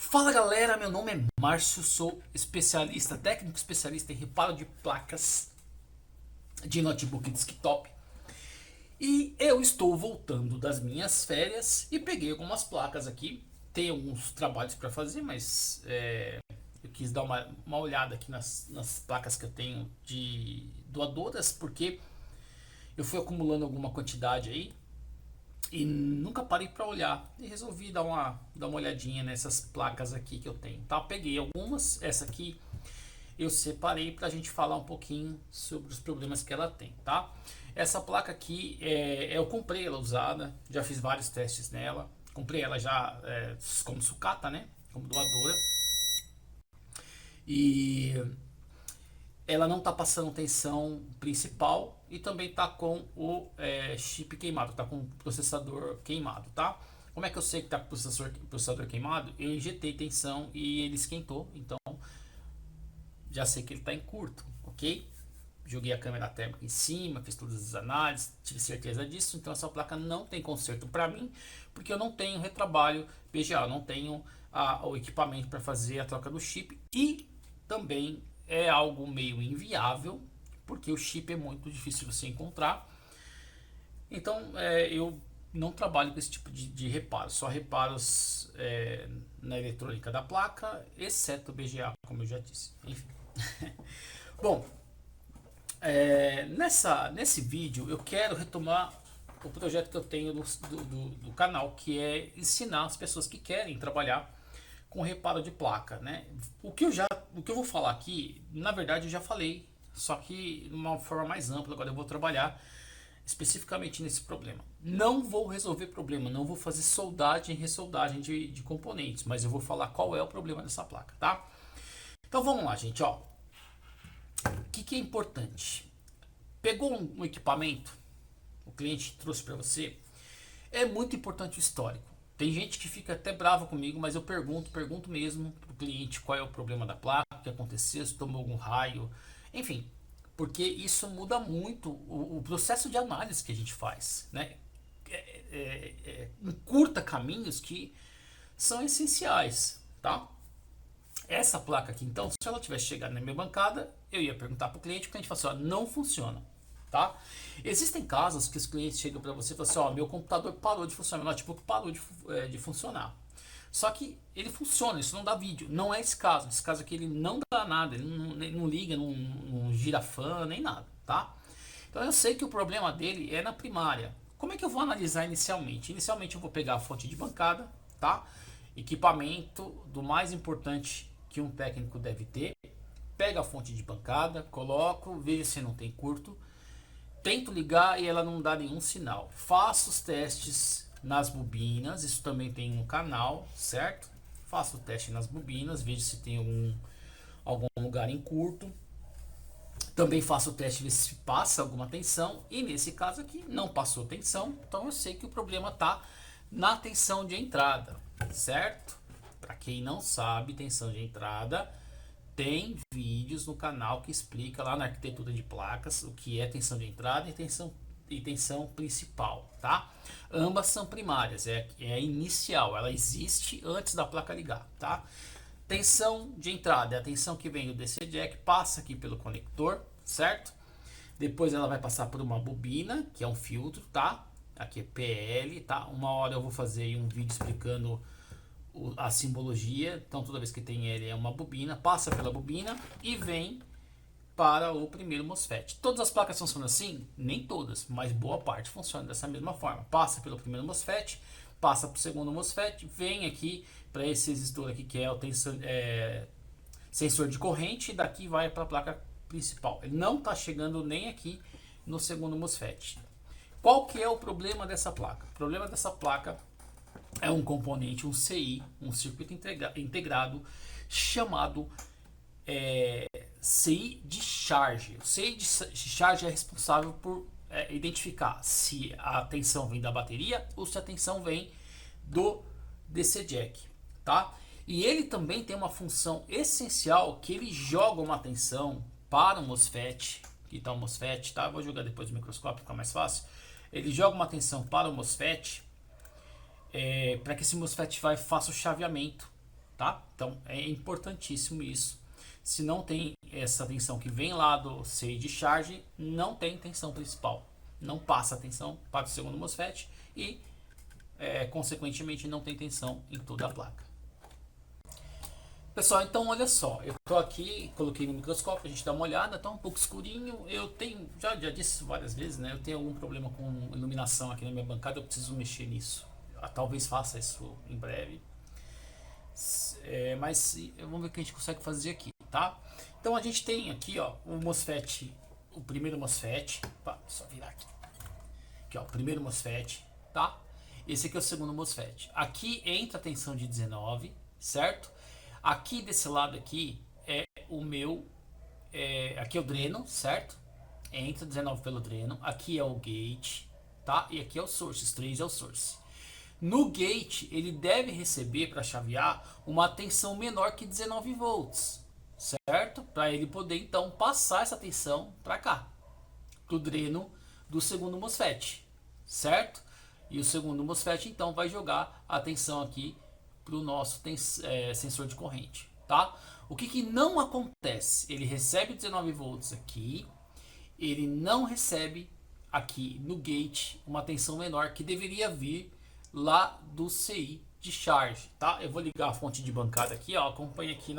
Fala galera, meu nome é Márcio, sou especialista, técnico especialista em reparo de placas de notebook e desktop. E eu estou voltando das minhas férias e peguei algumas placas aqui. Tem alguns trabalhos para fazer, mas eu quis dar uma olhada aqui nas placas que eu tenho de doadoras, porque eu fui acumulando alguma quantidade aí e nunca parei para olhar e resolvi dar uma olhadinha nessas placas aqui que eu tenho, tá? Peguei algumas, essa aqui eu separei para a gente falar um pouquinho sobre os problemas que ela tem, tá? Essa placa aqui eu comprei ela usada, já fiz vários testes nela, comprei ela já como sucata, né? Como doadora, e ela não está passando tensão principal e também está com o chip queimado, está com o processador queimado, tá? Como é que eu sei que está com o processador queimado? Eu injetei tensão e ele esquentou, então já sei que ele está em curto, ok? Joguei a câmera térmica em cima, fiz todas as análises, tive certeza disso, então essa placa não tem conserto para mim, porque eu não tenho retrabalho PGA, eu não tenho o equipamento para fazer a troca do chip e também é algo meio inviável, porque o chip é muito difícil de você encontrar. Então eu não trabalho com esse tipo de reparo, só reparos na eletrônica da placa, exceto o BGA, como eu já disse. Enfim. Bom, nesse vídeo eu quero retomar o projeto que eu tenho do canal, que é ensinar as pessoas que querem trabalhar com reparo de placa, né? O que eu vou falar aqui, na verdade eu já falei, só que de uma forma mais ampla. Agora eu vou trabalhar especificamente nesse problema. Não vou resolver problema, não vou fazer soldagem e ressoldagem de componentes, mas eu vou falar qual é o problema dessa placa, tá? Então vamos lá, gente, ó. O que é importante? Pegou um equipamento, o cliente trouxe para você, é muito importante o histórico. Tem gente que fica até brava comigo, mas eu pergunto mesmo pro cliente qual é o problema da placa, o que aconteceu, se tomou algum raio, enfim, porque isso muda muito o processo de análise que a gente faz, né? Encurta caminhos que são essenciais, tá? Essa placa aqui, então, se ela tivesse chegado na minha bancada, eu ia perguntar para o cliente fala assim, ó, não funciona, tá? Existem casos que os clientes chegam para você e falam assim, ó, meu computador parou de funcionar, meu notebook parou de funcionar. Só que ele funciona, isso não dá vídeo. Não é esse caso. Esse caso aqui ele não dá nada, ele não liga, não gira fã, nem nada, tá? Então eu sei que o problema dele é na primária. Como é que eu vou analisar inicialmente? Inicialmente eu vou pegar a fonte de bancada, tá? Equipamento do mais importante que um técnico deve ter. Pega a fonte de bancada, coloco, vejo se não tem curto. Tento ligar e ela não dá nenhum sinal. Faço os testes nas bobinas, isso também tem no canal, certo? Faço o teste nas bobinas, vejo se tem algum lugar em curto. Também faço o teste ver se passa alguma tensão e nesse caso aqui não passou tensão, então eu sei que o problema está na tensão de entrada, certo? Para quem não sabe, tensão de entrada, tem vídeos no canal que explica lá na arquitetura de placas o que é tensão de entrada e tensão principal, tá? Ambas são primárias, é a inicial, ela existe antes da placa ligar, tá? Tensão de entrada é a tensão que vem do DC Jack, passa aqui pelo conector, certo? Depois ela vai passar por uma bobina, que é um filtro, tá? Aqui é PL, tá? Uma hora eu vou fazer um vídeo explicando a simbologia. Então toda vez que tem L é uma bobina, passa pela bobina e vem para o primeiro MOSFET. Todas as placas funcionam assim? Nem todas, mas boa parte funciona dessa mesma forma. Passa pelo primeiro MOSFET, passa para o segundo MOSFET, vem aqui para esse resistor aqui que é o sensor de corrente e daqui vai para a placa principal. Ele não está chegando nem aqui no segundo MOSFET. Qual que é o problema dessa placa? O problema dessa placa é um componente, um CI, um circuito integrado chamado CI de charge. O CI de charge é responsável por identificar se a tensão vem da bateria ou se a tensão vem do DC Jack, tá? E ele também tem uma função essencial que ele joga uma tensão para o MOSFET, que tá o MOSFET, tá? Vou jogar depois no microscópio, fica mais fácil. Ele joga uma tensão para o MOSFET para que esse MOSFET faça o chaveamento tá? Então é importantíssimo isso. Se não tem essa tensão que vem lá do CI de charge, não tem tensão principal. Não passa a tensão para o segundo MOSFET e, consequentemente, não tem tensão em toda a placa. Pessoal, então olha só, eu estou aqui, coloquei no microscópio, a gente dá uma olhada, está um pouco escurinho. Eu tenho, já disse várias vezes, né? Eu tenho algum problema com iluminação aqui na minha bancada, eu preciso mexer nisso. Talvez faça isso em breve. Mas vamos ver o que a gente consegue fazer aqui, tá? Então a gente tem aqui, ó, o MOSFET, o primeiro MOSFET, só virar aqui. Aqui, ó, o primeiro MOSFET, tá? Esse aqui é o segundo MOSFET. Aqui entra a tensão de 19, certo? Aqui desse lado aqui é o meu, aqui é o dreno, certo? Entra 19 pelo dreno. Aqui é o gate, tá? E aqui é o source, os 3 é o source. No gate, ele deve receber, para chavear, uma tensão menor que 19 volts, certo? Para ele poder, então, passar essa tensão para cá, para o dreno do segundo MOSFET, certo? E o segundo MOSFET, então, vai jogar a tensão aqui para o nosso sensor de corrente, tá? O que não acontece? Ele recebe 19 volts aqui, ele não recebe aqui no gate uma tensão menor que deveria vir lá do CI de charge, tá? Eu vou ligar a fonte de bancada aqui, ó, acompanha aqui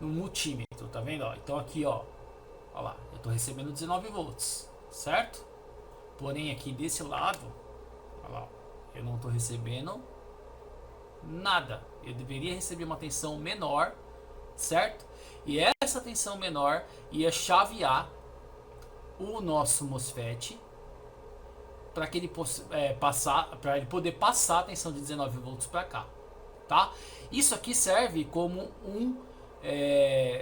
no multímetro, tá vendo? Ó? Então aqui, ó lá, eu tô recebendo 19 volts, certo? Porém aqui desse lado, ó lá, eu não tô recebendo nada. Eu deveria receber uma tensão menor, certo? E essa tensão menor ia chavear o nosso MOSFET para que ele para ele poder passar a tensão de 19 volts para cá, tá? Isso aqui serve como um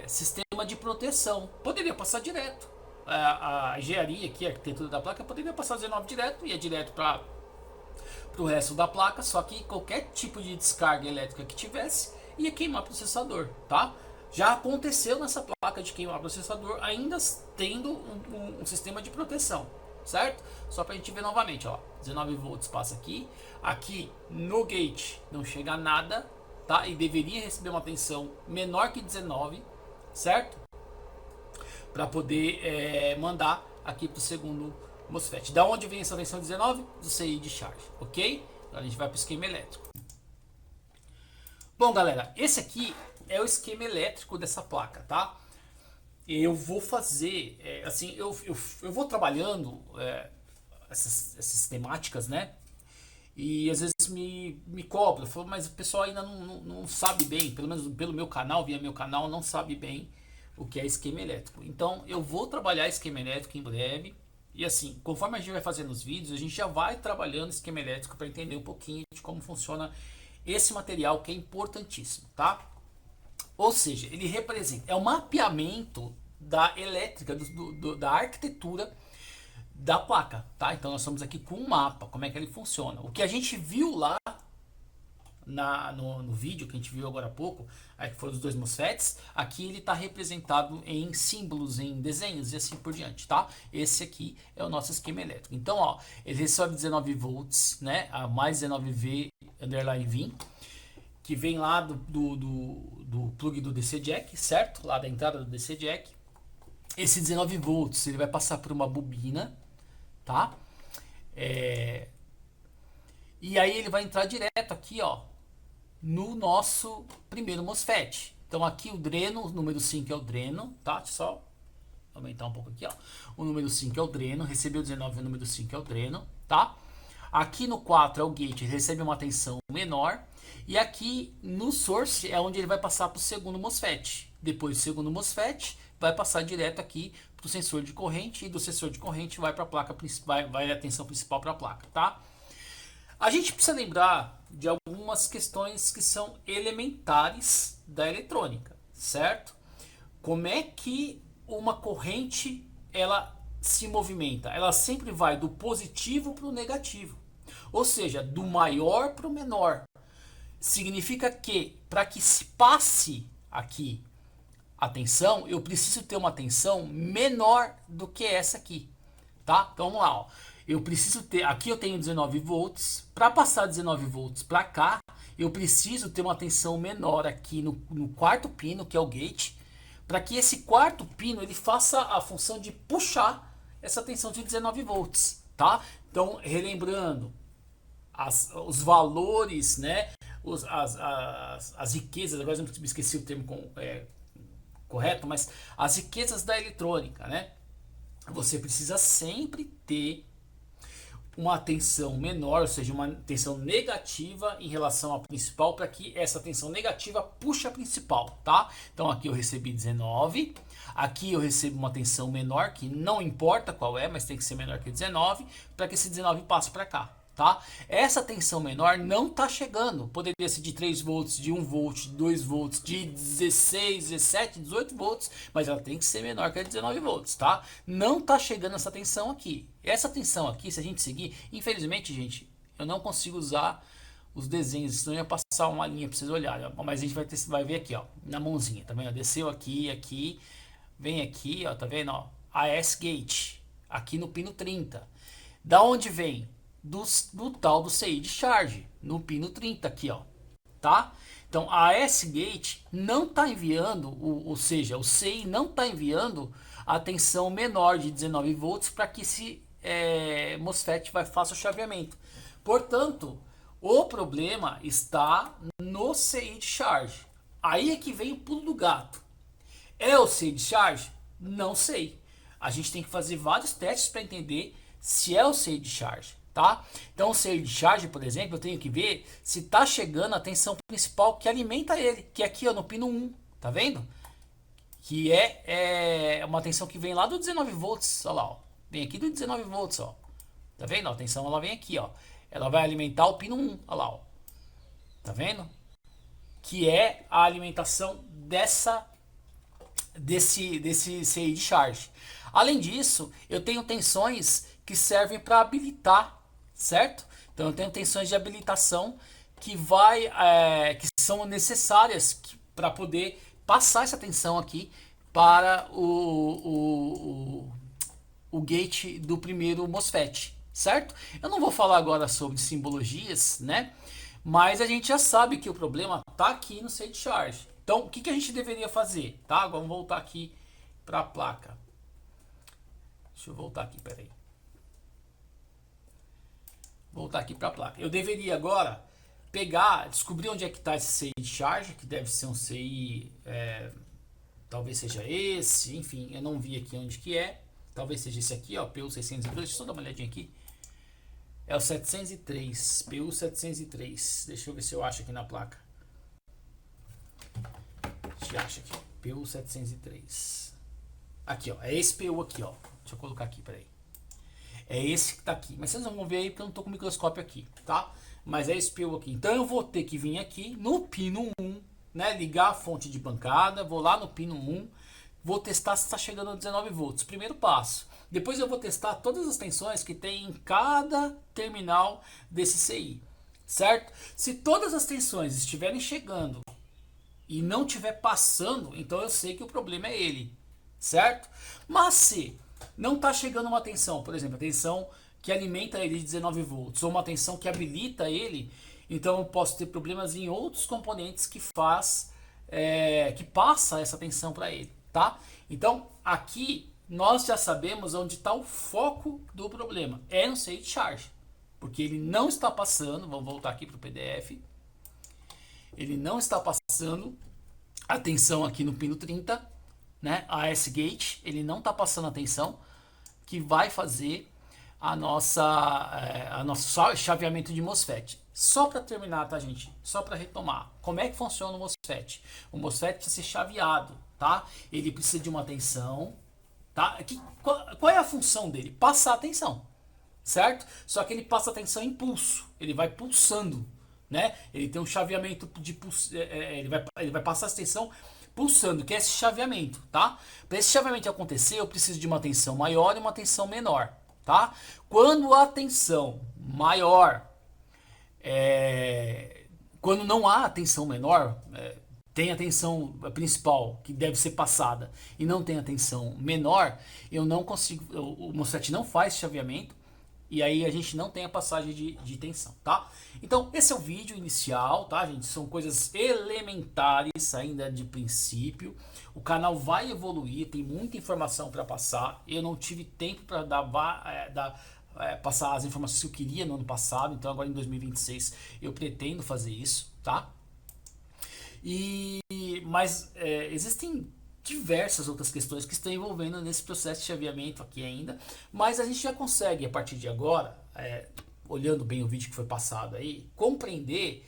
sistema de proteção. Poderia passar direto. A engenharia aqui, a arquitetura da placa poderia passar 19 direto, ia direto para o resto da placa, só que qualquer tipo de descarga elétrica que tivesse ia queimar o processador, tá? Já aconteceu nessa placa de queimar o processador, ainda tendo um sistema de proteção, certo? Só para a gente ver novamente, ó, 19 volts passa aqui, aqui no gate não chega nada, tá? E deveria receber uma tensão menor que 19, certo? Para poder mandar aqui para o segundo MOSFET. Da onde vem essa tensão 19? Do CI de charge, ok? Então a gente vai para o esquema elétrico. Bom, galera, esse aqui é o esquema elétrico dessa placa, tá? Eu vou fazer, assim, eu vou trabalhando essas temáticas, né? E às vezes me cobra, eu falo, mas o pessoal ainda não sabe bem, pelo menos pelo meu canal, via meu canal, não sabe bem o que é esquema elétrico. Então eu vou trabalhar esquema elétrico em breve. E assim, conforme a gente vai fazendo os vídeos, a gente já vai trabalhando esquema elétrico para entender um pouquinho de como funciona esse material que é importantíssimo, tá? Ou seja, ele representa, é o mapeamento da elétrica, da arquitetura da placa, tá? Então nós estamos aqui com um mapa, como é que ele funciona. O que a gente viu lá no vídeo que a gente viu agora há pouco, aí que foram os dois MOSFETs, aqui ele está representado em símbolos, em desenhos e assim por diante, tá? Esse aqui é o nosso esquema elétrico. Então, ó, ele recebe 19 volts, né? A mais 19V underline VIN, que vem lá do plug do DC Jack, certo? Lá da entrada do DC Jack. Esse 19 volts, ele vai passar por uma bobina, tá? E aí ele vai entrar direto aqui, ó, no nosso primeiro MOSFET. Então aqui o dreno, o número 5 é o dreno, tá? Deixa eu só aumentar um pouco aqui, ó. O número 5 é o dreno, recebeu 19, o número 5 é o dreno, tá? Aqui no 4 é o gate, recebe uma tensão menor. E aqui no source é onde ele vai passar para o segundo MOSFET. Depois do segundo MOSFET, vai passar direto aqui para o sensor de corrente. E do sensor de corrente vai para a placa principal, vai a tensão principal para a placa, tá? A gente precisa lembrar de algumas questões que são elementares da eletrônica, certo? Como é que uma corrente ela se movimenta? Ela sempre vai do positivo para o negativo, ou seja, do maior para o menor. Significa que para que se passe aqui a tensão, eu preciso ter uma tensão menor do que essa aqui, tá? Então vamos lá, ó. Eu preciso ter, aqui eu tenho 19 volts, para passar 19 volts para cá, eu preciso ter uma tensão menor aqui no quarto pino, que é o gate, para que esse quarto pino ele faça a função de puxar essa tensão de 19 volts, tá? Então, relembrando, os valores, né? As riquezas, agora eu me esqueci o termo correto, mas as riquezas da eletrônica, né? Você precisa sempre ter uma tensão menor, ou seja, uma tensão negativa em relação à principal, para que essa tensão negativa puxe a principal, tá? Então aqui eu recebi 19, aqui eu recebo uma tensão menor, que não importa qual é, mas tem que ser menor que 19, para que esse 19 passe para cá, tá? Essa tensão menor não está chegando, poderia ser de 3 volts, de 1 volt, de 2 volts, de 16, 17, 18 volts, mas ela tem que ser menor que a 19 volts, tá? Não está chegando essa tensão aqui. Essa tensão aqui, se a gente seguir, infelizmente, gente, eu não consigo usar os desenhos, senão eu ia passar uma linha para vocês olharem, mas a gente vai ver aqui, ó, na mãozinha, tá vendo? Desceu aqui, aqui, vem aqui, ó, tá vendo, ó, AS Gate, aqui no pino 30. Da onde vem? Do tal do CI de charge, no pino 30 aqui, ó, tá? Então a S-Gate não está enviando, ou seja, o CI não está enviando a tensão menor de 19 volts para que esse MOSFET faça o chaveamento. Portanto, o problema está no CI de charge. Aí é que vem o pulo do gato. É o CI de charge? Não sei. A gente tem que fazer vários testes para entender se é o CI de charge, tá? Então o CI de charge, por exemplo, eu tenho que ver se está chegando a tensão principal que alimenta ele, que é aqui, ó, no pino 1, tá vendo? Que é uma tensão que vem lá do 19 volts, olha lá, ó. Vem aqui do 19 volts, ó. Tá vendo? A tensão ela vem aqui, ó. Ela vai alimentar o pino 1, olha lá, ó. Tá vendo? Que é a alimentação desse CI de charge. Além disso, eu tenho tensões que servem para habilitar, certo? Então eu tenho tensões de habilitação que que são necessárias para poder passar essa tensão aqui para o gate do primeiro MOSFET, certo? Eu não vou falar agora sobre simbologias, né? Mas a gente já sabe que o problema está aqui no CI de charge. Então, o que a gente deveria fazer? Tá? Vamos voltar aqui para a placa. Deixa eu voltar aqui, peraí. Voltar aqui para a placa. Eu deveria agora descobrir onde é que está esse CI de charge, que deve ser um CI, talvez seja esse, enfim, eu não vi aqui onde que é. Talvez seja esse aqui, ó, PU603, deixa eu só dar uma olhadinha aqui. É o 703, PU703. Deixa eu ver se eu acho aqui na placa. A gente acha aqui, PU703. Aqui, ó, é esse PU aqui, ó. Deixa eu colocar aqui, peraí. É esse que tá aqui, mas vocês não vão ver aí porque eu não tô com o microscópio aqui, tá? Mas é esse PU aqui. Então eu vou ter que vir aqui no pino 1, né? Ligar a fonte de bancada, vou lá no pino 1, vou testar se está chegando a 19 volts. Primeiro passo. Depois eu vou testar todas as tensões que tem em cada terminal desse CI, certo? Se todas as tensões estiverem chegando e não estiver passando, então eu sei que o problema é ele, certo? Mas se não está chegando uma tensão, por exemplo, a tensão que alimenta ele de 19 volts, ou uma tensão que habilita ele, então eu posso ter problemas em outros componentes que que passa essa tensão para ele, tá? Então aqui nós já sabemos onde está o foco do problema, é no CI de charge, porque ele não está passando, vamos voltar aqui para o PDF, ele não está passando a tensão aqui no pino 30, né? A S-Gate, ele não está passando a tensão que vai fazer a nosso chaveamento de MOSFET. Só para terminar, tá, gente? Só para retomar. Como é que funciona o MOSFET? O MOSFET precisa ser chaveado, tá? Ele precisa de uma tensão, tá? Qual é a função dele? Passar a tensão, certo? Só que ele passa a tensão em pulso. Ele vai pulsando, né? Ele tem um chaveamento de pulso, ele vai passar essa tensão pulsando, que é esse chaveamento, tá? Para esse chaveamento acontecer, eu preciso de uma tensão maior e uma tensão menor, tá? Quando a tensão maior, quando não há a tensão menor, tem a tensão principal que deve ser passada e não tem a tensão menor, eu não consigo, o MOSFET não faz chaveamento, e aí a gente não tem a passagem de tensão, tá? Então esse é o vídeo inicial, tá, gente? São coisas elementares ainda de princípio. O canal vai evoluir, tem muita informação para passar. Eu não tive tempo para passar as informações que eu queria no ano passado, então agora em 2026 eu pretendo fazer isso, tá? Mas existem diversas outras questões que estão envolvendo nesse processo de chaveamento aqui ainda, mas a gente já consegue a partir de agora, olhando bem o vídeo que foi passado aí, compreender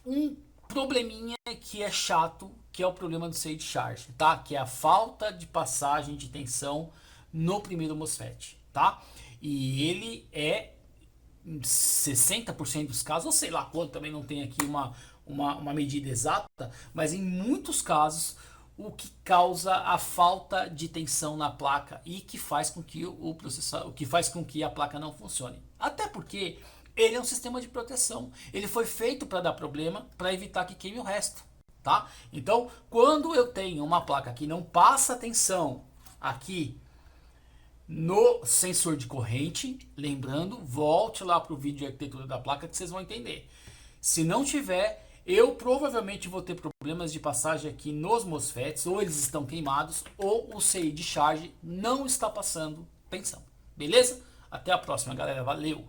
um probleminha que é chato, que é o problema do state charge, tá? Que é a falta de passagem de tensão no primeiro MOSFET, tá? E ele é 60% dos casos, ou sei lá quanto, também não tem aqui uma medida exata, mas em muitos casos o que causa a falta de tensão na placa e que faz com que o que faz com que a placa não funcione. Até porque ele é um sistema de proteção, ele foi feito para dar problema, para evitar que queime o resto, tá? Então, quando eu tenho uma placa que não passa tensão aqui no sensor de corrente, lembrando, volte lá para o vídeo de arquitetura da placa que vocês vão entender. Se não tiver, eu provavelmente vou ter problemas de passagem aqui nos MOSFETs, ou eles estão queimados, ou o CI de charge não está passando tensão. Beleza? Até a próxima, galera. Valeu!